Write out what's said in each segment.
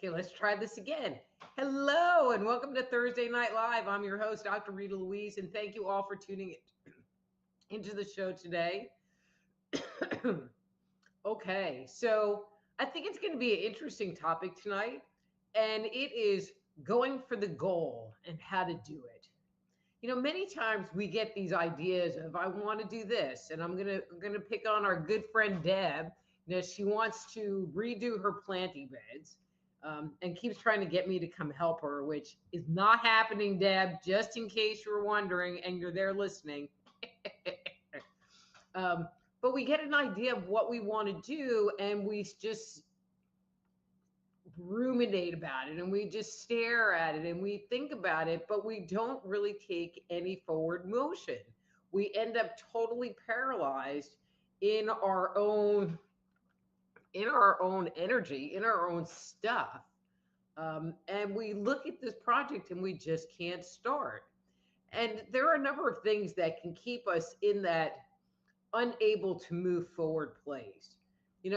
Okay, let's try this again. Hello, and welcome to Thursday Night Live. I'm your host, Dr. Rita Louise, and thank you all for tuning into the show today. Okay, so I think it's going to be an interesting topic tonight, and it is going for the goal and how to do it. Many times we get these ideas of I want to do this, and I'm gonna pick on our good friend Deb. She wants to redo her planting beds, and keeps trying to get me to come help her, which is not happening, Deb. Just in case you're wondering and you're there listening. But we get an idea of what we want to do, and we just ruminate about it and we just stare at it and we think about it, but we don't really take any forward motion. We end up totally paralyzed in our own energy, in our own stuff. And we look at this project and we just can't start. And there are a number of things that can keep us in that unable to move forward place.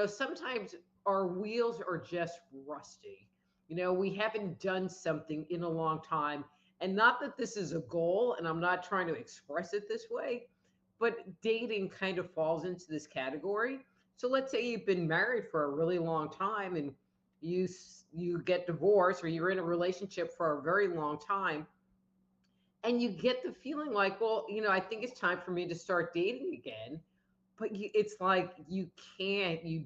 Sometimes our wheels are just rusty. We haven't done something in a long time. And not that this is a goal, and I'm not trying to express it this way, but dating kind of falls into this category. So let's say you've been married for a really long time and you get divorced, or you're in a relationship for a very long time, and you get the feeling like, well, I think it's time for me to start dating again. But it's like you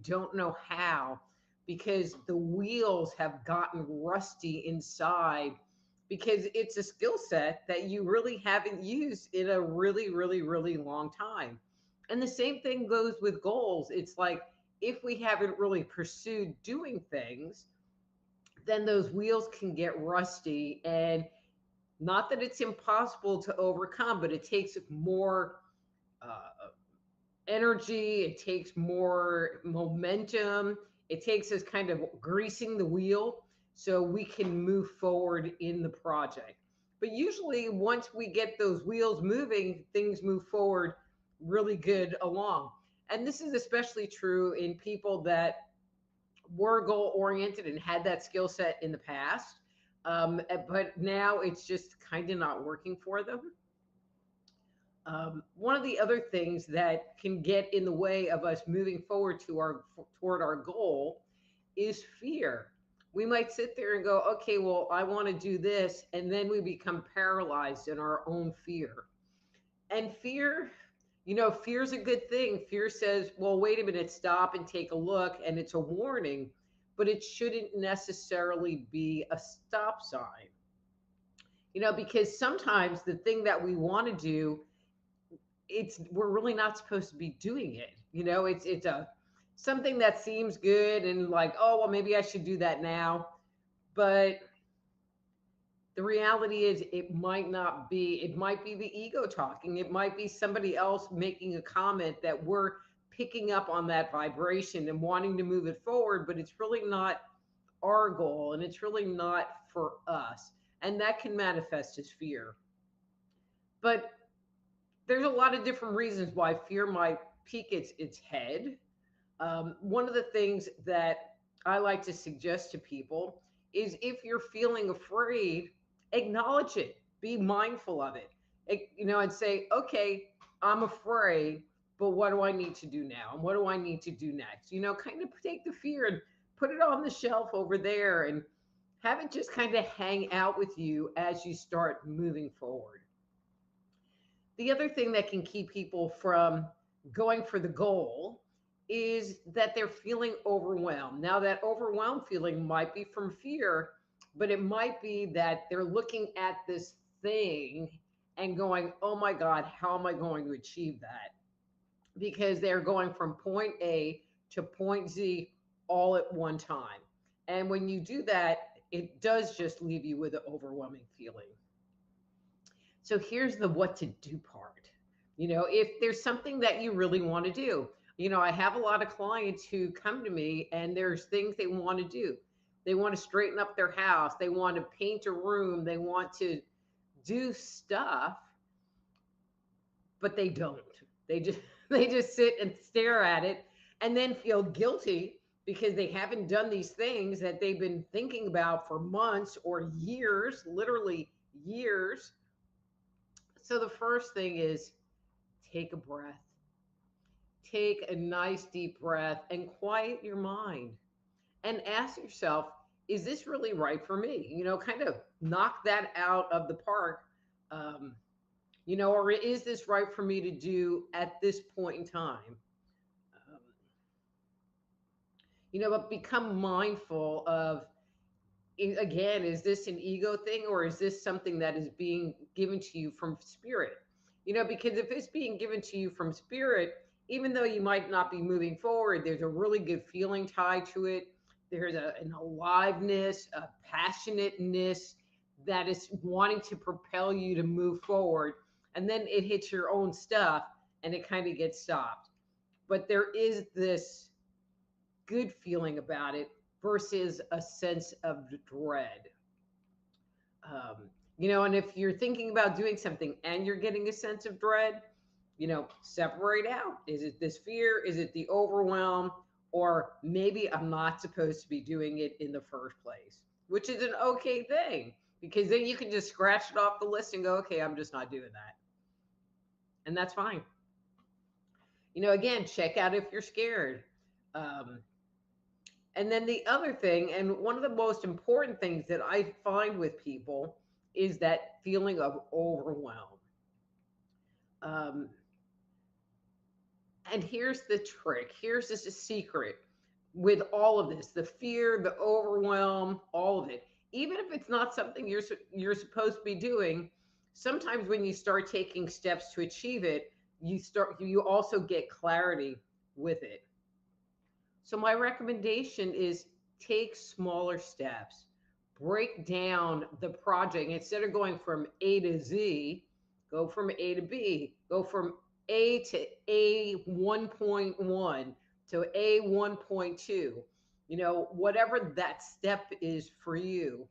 don't know how, because the wheels have gotten rusty inside, because it's a skill set that you really haven't used in a really, really, really long time. And the same thing goes with goals. It's like if we haven't really pursued doing things, then those wheels can get rusty. And not that it's impossible to overcome, but it takes more energy, it takes more momentum, it takes us kind of greasing the wheel so we can move forward in the project. But usually once we get those wheels moving, things move forward really good along. And this is especially true in people that were goal oriented and had that skill set in the past, but now it's just kind of not working for them. One of the other things that can get in the way of us moving forward toward our goal is fear. We might sit there and go, okay, well, I want to do this, and then we become paralyzed in our own fear. And fear, fear is a good thing. Fear says, well, wait a minute, stop and take a look, and it's a warning, but it shouldn't necessarily be a stop sign. Because sometimes the thing that we want to do, we're really not supposed to be doing it. It's something that seems good and like, oh, well, maybe I should do that now. But the reality is it might not be. It might be the ego talking. It might be somebody else making a comment that we're picking up on that vibration and wanting to move it forward, but it's really not our goal, and it's really not for us. And that can manifest as fear. But there's a lot of different reasons why fear might peek its head. One of the things that I like to suggest to people is, if you're feeling afraid, acknowledge it, be mindful of it, and say, okay, I'm afraid, but what do I need to do now? And what do I need to do next? Kind of take the fear and put it on the shelf over there and have it just kind of hang out with you as you start moving forward. The other thing that can keep people from going for the goal is that they're feeling overwhelmed. Now, that overwhelmed feeling might be from fear, but it might be that they're looking at this thing and going, oh my God, how am I going to achieve that? Because they're going from point A to point Z all at one time. And when you do that, it does just leave you with an overwhelming feeling. So here's the what to do part. If there's something that you really want to do, I have a lot of clients who come to me and there's things they want to do. They want to straighten up their house. They want to paint a room. They want to do stuff, but they don't. They just sit and stare at it and then feel guilty because they haven't done these things that they've been thinking about for months or years, literally years. So the first thing is take a breath. Take a nice deep breath and quiet your mind and ask yourself, is this really right for me? Kind of knock that out of the park. Um, or is this right for me to do at this point in time? Um, but become mindful of, again, is this an ego thing or is this something that is being given to you from spirit? Because if it's being given to you from spirit, even though you might not be moving forward, there's a really good feeling tied to it. There's an aliveness, a passionateness that is wanting to propel you to move forward. And then it hits your own stuff and it kind of gets stopped. But there is this good feeling about it versus a sense of dread. And if you're thinking about doing something and you're getting a sense of dread, separate out. Is it this fear? Is it the overwhelm? Or maybe I'm not supposed to be doing it in the first place, which is an okay thing because then you can just scratch it off the list and go, okay, I'm just not doing that. And that's fine. Again, check out if you're scared. Um, And then the other thing, and one of the most important things that I find with people is that feeling of overwhelm. Um, and here's the trick. Here's just a secret with all of this, the fear, the overwhelm, all of it. Even if it's not something you're supposed to be doing, sometimes when you start taking steps to achieve it, you also get clarity with it. So my recommendation is take smaller steps. Break down the project. Instead of going from A to Z, go from A to B. Go from A to A 1.1 to A 1.2. Whatever that step is for you.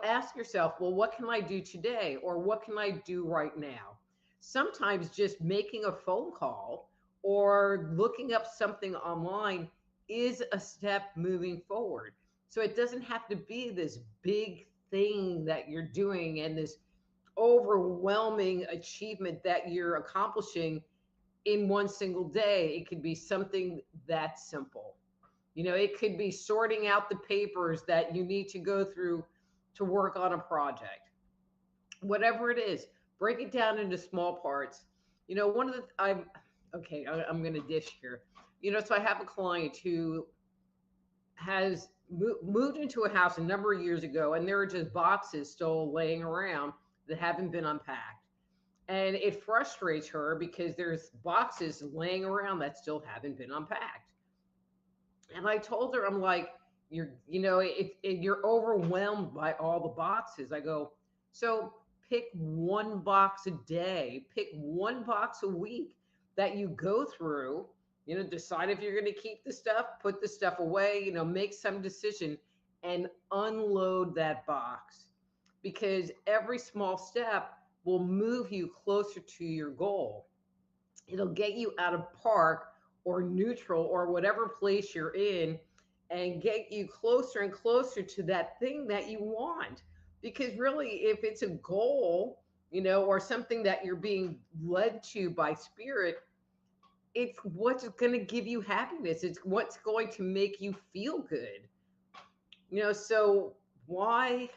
Ask yourself, well, what can I do today? Or what can I do right now? Sometimes just making a phone call or looking up something online is a step moving forward. So it doesn't have to be this big thing that you're doing and this overwhelming achievement that you're accomplishing in one single day. It could be something that simple. It could be sorting out the papers that you need to go through to work on a project. Whatever it is, break it down into small parts. One of the I'm okay, I'm going to dish here. So I have a client who has moved into a house a number of years ago, and there are just boxes still laying around that haven't been unpacked. And it frustrates her because there's boxes laying around that still haven't been unpacked. And I told her, I'm like, you're overwhelmed by all the boxes. I go, so pick one box a day, pick one box a week that you go through, decide if you're going to keep the stuff, put the stuff away, make some decision and unload that box, because every small step will move you closer to your goal. It'll get you out of park or neutral or whatever place you're in and get you closer and closer to that thing that you want. Because really, if it's a goal, or something that you're being led to by spirit, it's what's going to give you happiness. It's what's going to make you feel good. So why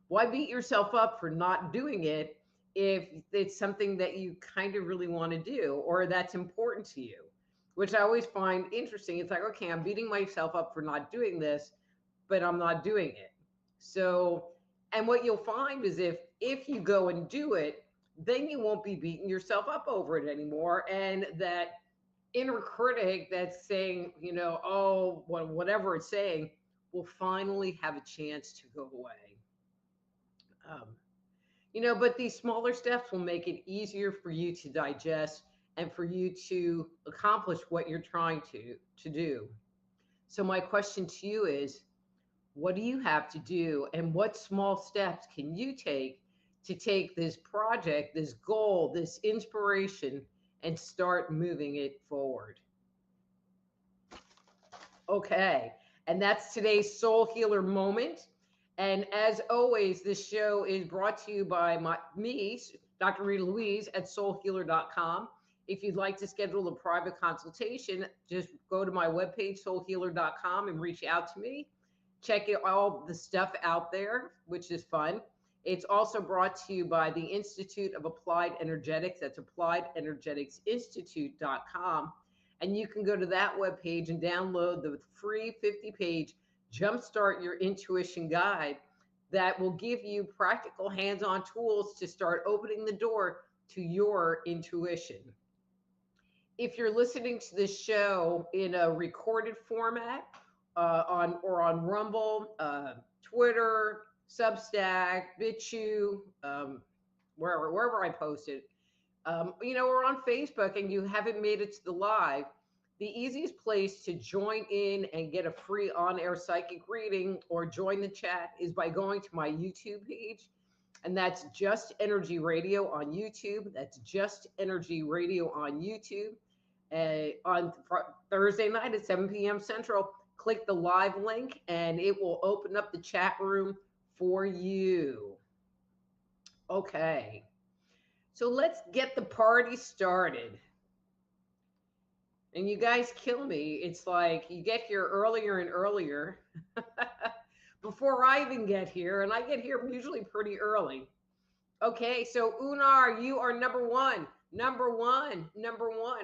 beat yourself up for not doing it if it's something that you kind of really want to do or that's important to you? Which I always find interesting. It's like, okay, I'm beating myself up for not doing this, but I'm not doing it. So, and what you'll find is if you go and do it, then you won't be beating yourself up over it anymore. And that inner critic that's saying, oh, whatever it's saying, will finally have a chance to go away. Um, but these smaller steps will make it easier for you to digest and for you to accomplish what you're trying to do. So my question to you is, what do you have to do and what small steps can you take to take this project, this goal, this inspiration and start moving it forward? Okay. And that's today's Soul Healer moment. And as always, this show is brought to you by me, Dr. Rita Louise at soulhealer.com. If you'd like to schedule a private consultation, just go to my webpage, soulhealer.com, and reach out to me. Check all the stuff out there, which is fun. It's also brought to you by the Institute of Applied Energetics. That's appliedenergeticsinstitute.com. And you can go to that webpage and download the free 50-page Jumpstart Your Intuition guide that will give you practical hands-on tools to start opening the door to your intuition. If you're listening to this show in a recorded format, on Rumble, Twitter, Substack, BitChute, wherever I post it, or on Facebook and you haven't made it to the live, the easiest place to join in and get a free on-air psychic reading or join the chat is by going to my YouTube page. And that's Just Energy Radio on YouTube. That's Just Energy Radio on YouTube. On Thursday night at 7 p.m. Central, click the live link and it will open up the chat room for you. Okay. So let's get the party started. And you guys kill me. It's like you get here earlier and earlier before I even get here. And I get here usually pretty early. Okay, so Unar, you are number one. Number one.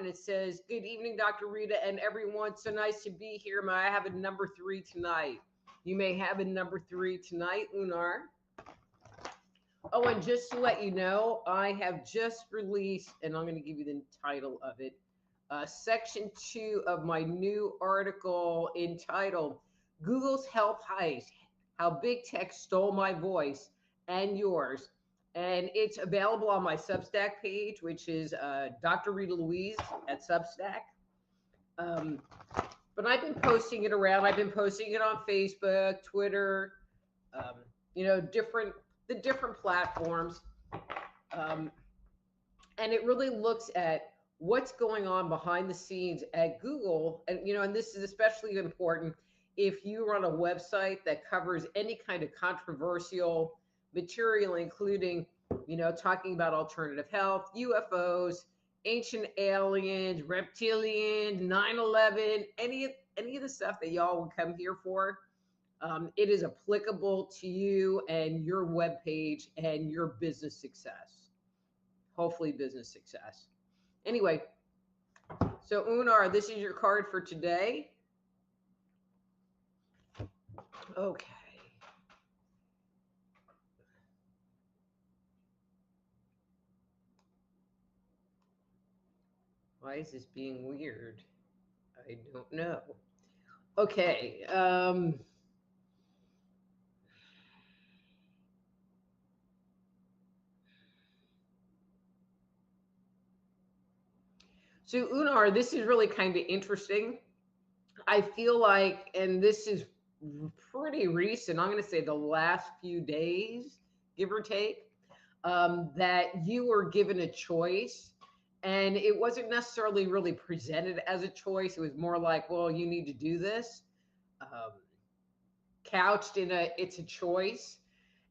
It says, good evening, Dr. Rita and everyone. So nice to be here. May I have a number 3 tonight? You may have a number 3 tonight, Unar. Oh, and just to let you know, I have just released, and I'm going to give you the title of it, section 2 of my new article entitled Google's Health Heist, How Big Tech Stole My Voice and Yours. And it's available on my Substack page, which is Dr. Rita Louise at Substack. But I've been posting it around. I've been posting it on Facebook, Twitter, the different platforms. And it really looks at what's going on behind the scenes at Google. And this is especially important if you run a website that covers any kind of controversial material, including, talking about alternative health, UFOs, ancient aliens, reptilians, 9/11, any of the stuff that y'all will come here for. It is applicable to you and your webpage and your business success. Hopefully business success. Anyway, so Unar, this is your card for today. Okay. Why is this being weird? I don't know. Okay. So Unar, this is really kind of interesting. I feel like, and this is pretty recent, I'm going to say the last few days, give or take, that you were given a choice. And it wasn't necessarily really presented as a choice. It was more like, well, you need to do this. Couched in it's a choice.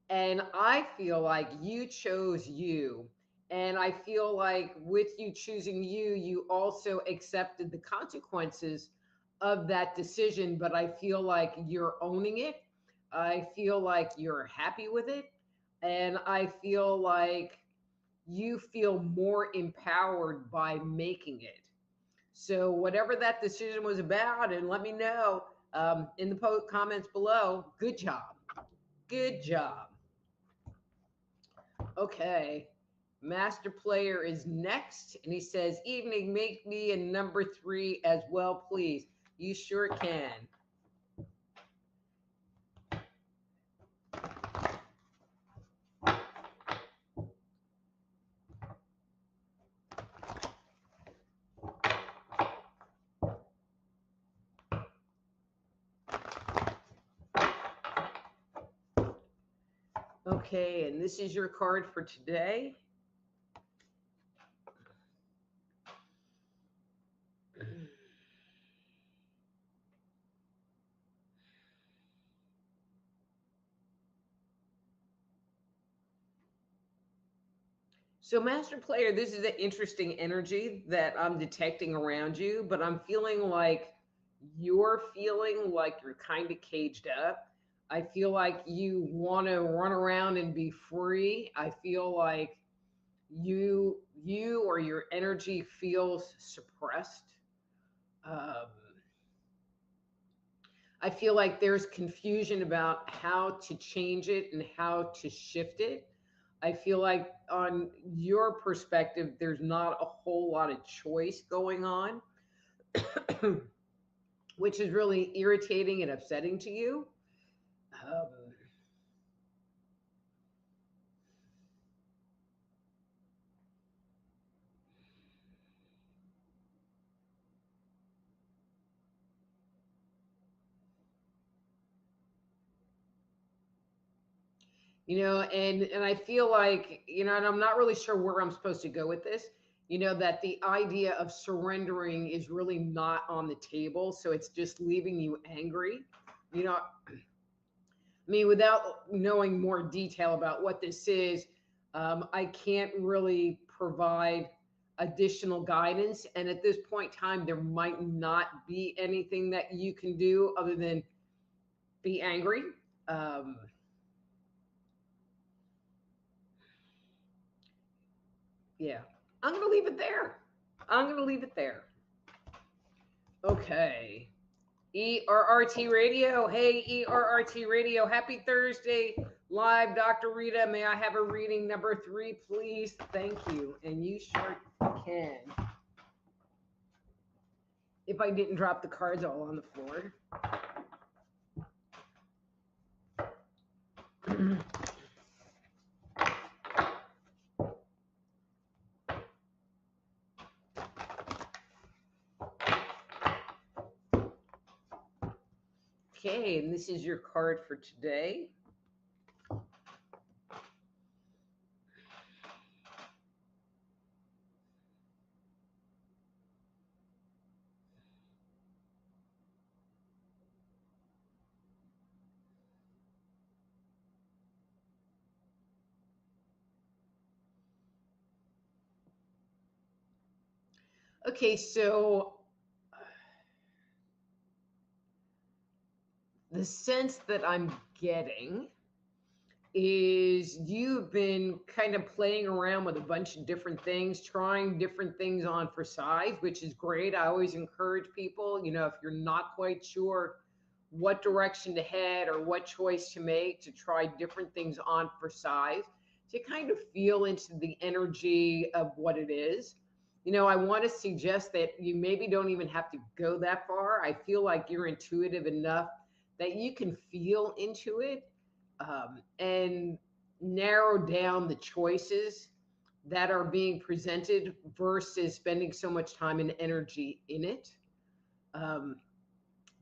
And I feel like you chose you. And I feel like with you choosing you, you also accepted the consequences of that decision. But I feel like you're owning it. I feel like you're happy with it. And I feel like you feel more empowered by making it. So whatever that decision was about, and let me know in the comments below. Good job. Good job. Okay. Master Player is next, and he says, evening, make me a number 3 as well, please. You sure can. Okay, and this is your card for today. So, Master Player, this is an interesting energy that I'm detecting around you, but I'm feeling like you're feeling like you're kind of caged up. I feel like you want to run around and be free. I feel like you or your energy feels suppressed. Um, I feel like there's confusion about how to change it and how to shift it. I feel like, on your perspective, there's not a whole lot of choice going on, which is really irritating and upsetting to you. Um, and I feel like, and I'm not really sure where I'm supposed to go with this. That the idea of surrendering is really not on the table, so it's just leaving you angry. You know, I mean, without knowing more detail about what this is, I can't really provide additional guidance. And at this point in time, there might not be anything that you can do other than be angry. Um, yeah, I'm going to leave it there. I'm going to leave it there. Okay. ERRT Radio. Hey, ERRT Radio. Happy Thursday. Live, Dr. Rita. May I have a reading number 3, please? Thank you. And you sure can. If I didn't drop the cards all on the floor. Okay, and this is your card for today. Okay, so the sense that I'm getting is you've been kind of playing around with a bunch of different things, trying different things on for size, which is great. I always encourage people, if you're not quite sure what direction to head or what choice to make, to try different things on for size, to kind of feel into the energy of what it is. I want to suggest that you maybe don't even have to go that far. I feel like you're intuitive enough that you can feel into it, and narrow down the choices that are being presented versus spending so much time and energy in it. Um,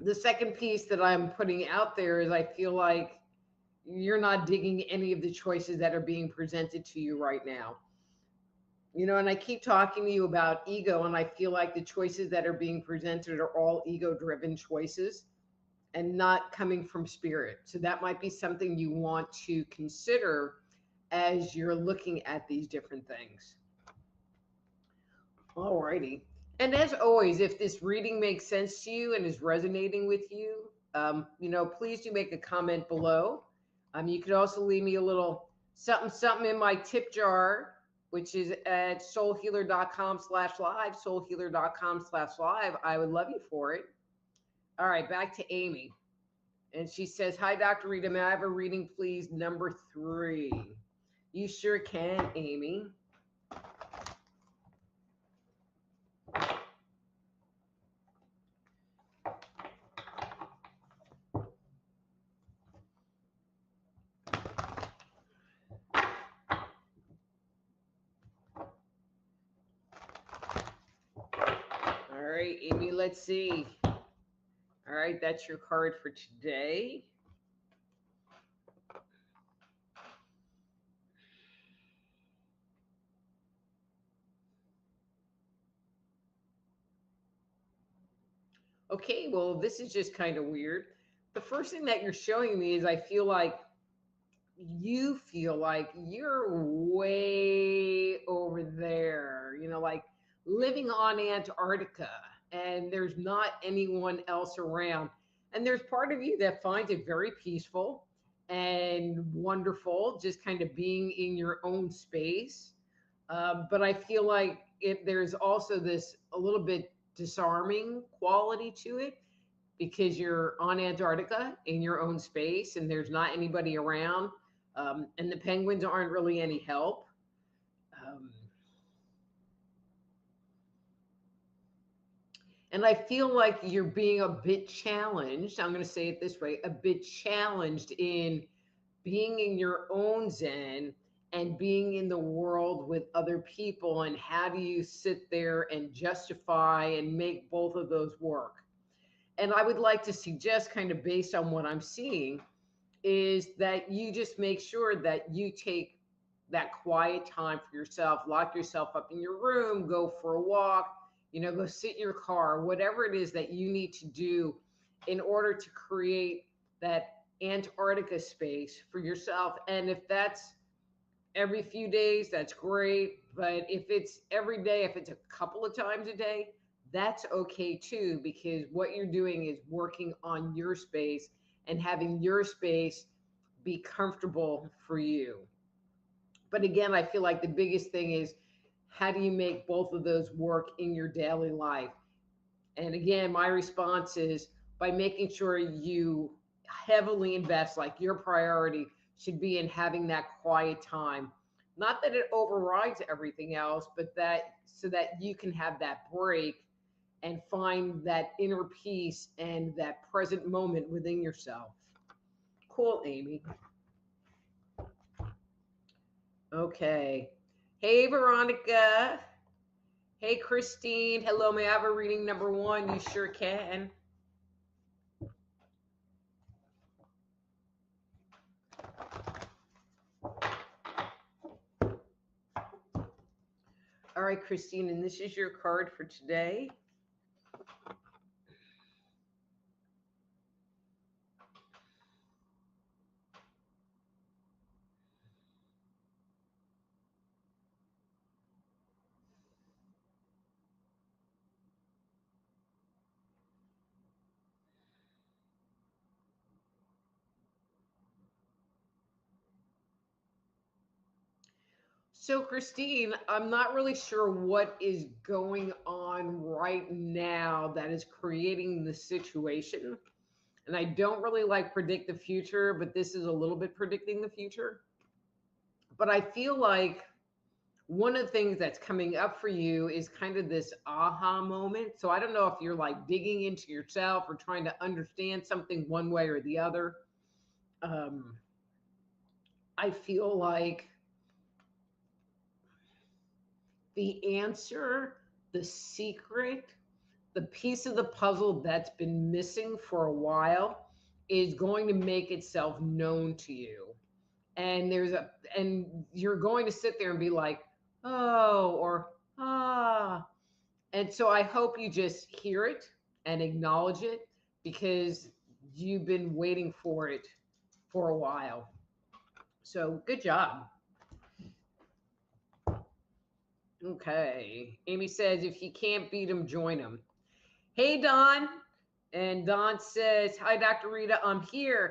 the second piece that I'm putting out there is I feel like you're not digging any of the choices that are being presented to you right now. And I keep talking to you about ego, and I feel like the choices that are being presented are all ego driven choices and not coming from spirit. So that might be something you want to consider as you're looking at these different things. All righty. And as always, if this reading makes sense to you and is resonating with you, please do make a comment below. You could also leave me a little something, something in my tip jar, which is at soulhealer.com/live, soulhealer.com/live. I would love you for it. All right, back to Amy. And she says, "Hi, Dr. Rita. May I have a reading, please? Number 3. You sure can, Amy. All right, Amy, let's see. All right, that's your card for today. Okay, well, this is just kind of weird. The first thing that you're showing me is I feel like you feel like you're way over there, like living on Antarctica and there's not anyone else around. And there's part of you that finds it very peaceful and wonderful, just kind of being in your own space. But I feel like there's also this a little bit disarming quality to it because you're on Antarctica in your own space and there's not anybody around. And the penguins aren't really any help. Um, and I feel like you're being a bit challenged. I'm going to say it this way, a bit challenged in being in your own zen and being in the world with other people. And how do you sit there and justify and make both of those work? And I would like to suggest, kind of based on what I'm seeing, is that you just make sure that you take that quiet time for yourself, lock yourself up in your room, go for a walk, go sit in your car, whatever it is that you need to do in order to create that Antarctica space for yourself. And if that's every few days, that's great. But if it's every day, if it's a couple of times a day, that's okay too, because what you're doing is working on your space and having your space be comfortable for you. But again, I feel like the biggest thing is how do you make both of those work in your daily life? And again, my response is by making sure you heavily invest, like your priority should be in having that quiet time. Not that it overrides everything else, but that so that you can have that break and find that inner peace and that present moment within yourself. Cool, Amy. Okay. Hey, Veronica. Hey, Christine. Hello, may I have a reading number 1? You sure can. All right, Christine, and this is your card for today. So, Christine, I'm not really sure what is going on right now that is creating the situation. And I don't really like predict the future, but this is a little bit predicting the future. But I feel like one of the things that's coming up for you is kind of this aha moment. So I don't know if you're like digging into yourself or trying to understand something one way or the other. I feel like the answer, the secret, the piece of the puzzle that's been missing for a while is going to make itself known to you. And you're going to sit there and be like, oh, or ah. And so I hope you just hear it and acknowledge it because you've been waiting for it for a while. So good job. Okay. Amy says, if you can't beat him, join him. Hey, Don. And Don says, hi, Dr. Rita. I'm here.